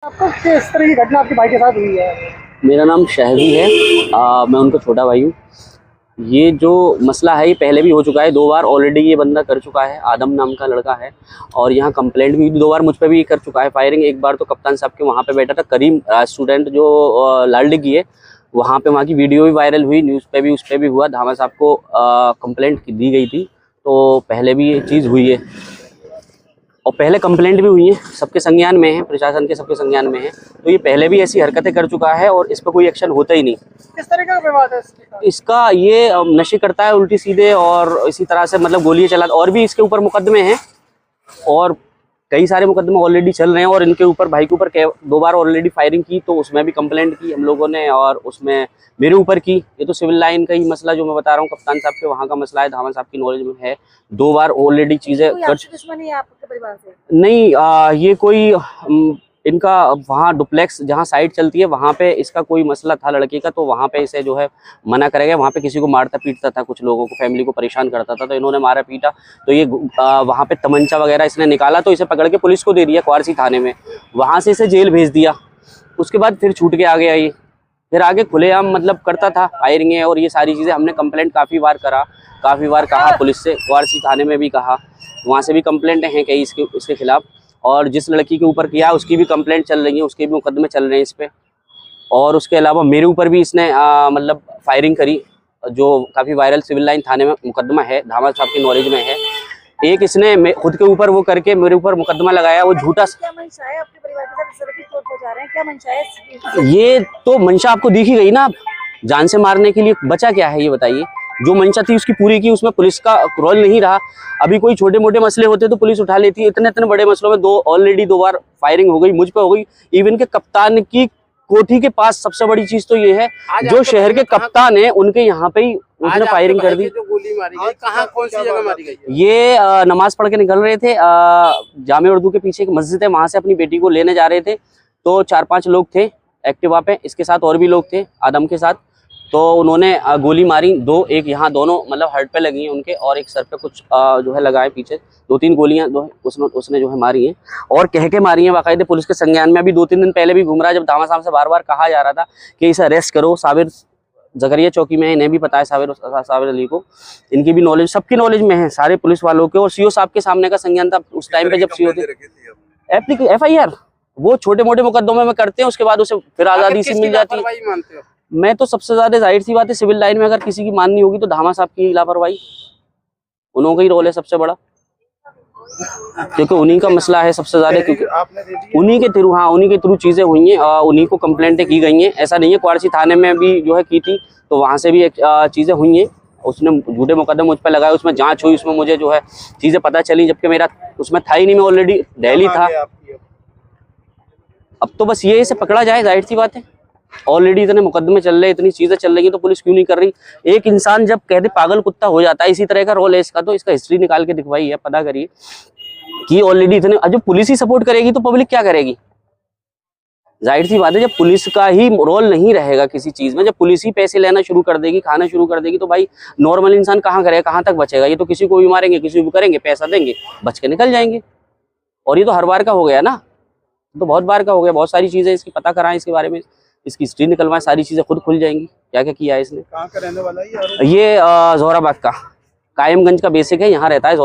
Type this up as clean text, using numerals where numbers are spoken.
आपको किस तरह की घटना आपके भाई के साथ हुई है? मेरा नाम शहजी है। मैं उनका छोटा भाई हूँ। ये जो मसला है ये पहले भी हो चुका है 2 बार ऑलरेडी। ये बंदा कर चुका है, आदम नाम का लड़का है, और यहाँ कंप्लेंट भी 2 बार मुझ पे भी कर चुका है फायरिंग। एक बार तो कप्तान साहब के वहाँ पे बैठा था, करीम स्टूडेंट जो लालडी की है, वहाँ पे वहाँ की वीडियो भी वायरल हुई, न्यूज़ पे भी, उस पर भी हुआ। धामा साहब को कंप्लेंट दी गई थी, तो पहले भी ये चीज़ हुई है और पहले कंप्लेंट भी हुई है, सबके संज्ञान में है, प्रशासन के सबके संज्ञान में है। तो ये पहले भी ऐसी हरकतें कर चुका है और इस पर कोई एक्शन होता ही नहीं। किस तरह का विवाद है इसका? ये नशे करता है उल्टी सीधे, और इसी तरह से मतलब गोलियां चला, और भी इसके ऊपर मुकदमे हैं और कई सारे मुकदमे ऑलरेडी चल रहे हैं। और इनके ऊपर, भाई के ऊपर 2 बार ऑलरेडी फायरिंग की, तो उसमें भी कंप्लेंट की हम लोगों ने, और उसमें मेरे ऊपर की। ये तो सिविल लाइन का ही मसला जो मैं बता रहा हूँ, कप्तान साहब के वहाँ का मसला है, धावन साहब की नॉलेज में है। 2 बार ऑलरेडी चीज़ें दुश्मनी है आपके परिवार से? नहीं, ये कोई इनका वहाँ डुप्लेक्स जहाँ साइड चलती है वहाँ पे इसका कोई मसला था लड़के का, तो वहाँ पे इसे जो है मना करेगा। वहाँ पे किसी को मारता पीटता था, कुछ लोगों को, फैमिली को परेशान करता था, तो इन्होंने मारा पीटा। तो ये वहाँ पे तमंचा वगैरह इसने निकाला, तो इसे पकड़ के पुलिस को दे दिया क्वारसी थाने में। वहाँ से इसे जेल भेज दिया। उसके बाद फिर छूट के आ गया ये, फिर आगे खुलेआम मतलब करता था फायरिंग और ये सारी चीज़ें। हमने कंप्लेंट काफ़ी बार कहा पुलिस से, क्वारसी थाने में भी कहा, वहाँ से भी कंप्लेंट हैं कई इसके खिलाफ। और जिस लड़की के ऊपर किया उसकी भी कंप्लेंट चल रही है, उसके भी मुकदमे चल रहे हैं इस पर। और उसके अलावा मेरे ऊपर भी इसने मतलब फायरिंग करी, जो काफ़ी वायरल सिविल लाइन थाने में मुकदमा है, धामा साहब की नॉलेज में है। एक इसने खुद के ऊपर वो करके मेरे ऊपर मुकदमा लगाया, वो झूठा। क्या मंशा है आपके परिवार के साथ इस तरह की चोट पहुंचा रहे हैं? क्या मंशा है? ये तो मंशा आपको दिख ही गई ना, जान से मारने के लिए बचा क्या है ये बताइए। जो मंशा थी उसकी पूरी की, उसमें पुलिस का रोल नहीं रहा। अभी कोई छोटे मोटे मसले होते तो पुलिस उठा लेती है, इतने बड़े मसलों में ऑलरेडी 2 बार फायरिंग हो गई, मुझ पे हो गई। इवन के कप्तान की कोठी के पास सबसे बड़ी चीज तो ये है, जो शहर के कप्तान है उनके यहाँ पे ही उसने फायरिंग कर दी। जो गोली मारी गई, कहाँ, कौन सी जगह मारी गई? ये नमाज पढ़ के निकल रहे थे, जामे उर्दू के पीछे एक मस्जिद है, वहां से अपनी बेटी को लेने जा रहे थे। तो 4-5 लोग थे एक्टिवा पे, इसके साथ और भी लोग थे आदम के साथ। तो उन्होंने गोली मारी, एक यहाँ दोनों मतलब हर्ट पे लगी हैं उनके, और एक सर पे कुछ जो है लगाए पीछे। 2-3 गोलियां उसने जो है मारी हैं, और कह के मारी हैं बाकायदे पुलिस के संज्ञान में। अभी 2-3 दिन पहले भी घूम रहा है, जब धामा साहब से बार बार कहा जा रहा था कि इसे अरेस्ट करो। साबिर जगरिया चौकी में है, इन्हें भी पता है, साबिर अली को, इनकी भी नॉलेज, सबकी नॉलेज में है, सारे पुलिस वालों के। और सीओ साहब के सामने का संज्ञान था उस टाइम पे जब सीओ थे। FIR वो छोटे मोटे मुकदमों में करते हैं, उसके बाद उसे फिर आज़ादी से मिल जाती है। मैं तो सबसे ज्यादा, जाहिर सी बात है, सिविल लाइन में अगर किसी की माननी होगी तो धामा साहब की लापरवाही, उन्हों का ही रोल है सबसे बड़ा, क्योंकि उन्हीं का मसला है सबसे ज्यादा, क्योंकि उन्हीं के थ्रू चीजें हुई हैं, उन्हीं को कंप्लेंटें की गई हैं। ऐसा नहीं है, क्वारसी थाने में भी जो है की थी, तो वहां से भी चीजें हुई हैं। उसने झूठे मुकदमे मुझ पर लगाए, उसमें जांच हुई, उसमें मुझे जो है चीजें पता चली, जबकि मेरा उसमें था ही नहीं, मैं ऑलरेडी दिल्ली था। अब तो बस ये इसे पकड़ा जाए, जाहिर सी बात है। ऑलरेडी इतने मुकदमे चल रहे, इतनी चीजें चल रही हैं, तो पुलिस क्यों नहीं कर रही? एक इंसान जब कहते पागल कुत्ता हो जाता है, इसी तरह का रोल है इसका। तो इसका हिस्ट्री निकाल के दिखवाइए, पता करिए कि ऑलरेडी इतने, जब पुलिस ही सपोर्ट करेगी तो पब्लिक क्या करेगी? जाहिर सी बात है, जब पुलिस का ही रोल नहीं रहेगा किसी चीज में, जब पुलिस ही पैसे लेना शुरू कर देगी, खाना शुरू कर देगी, तो भाई नॉर्मल इंसान कहाँ करेगा, कहाँ तक बचेगा? ये तो किसी को भी मारेंगे, किसी को करेंगे, पैसा देंगे, बच के निकल जाएंगे। और ये तो हर बार का हो गया ना, तो बहुत बार का हो गया। बहुत सारी चीजें इसकी पता कराएं, इसके बारे में इसकी हिस्ट्री निकलवाएं, सारी चीजें खुद खुल जाएंगी क्या क्या किया है इसने। कहाँ का रहने वाला है ये जोहराबाद का, कायमगंज का बेसिक है, यहाँ रहता है।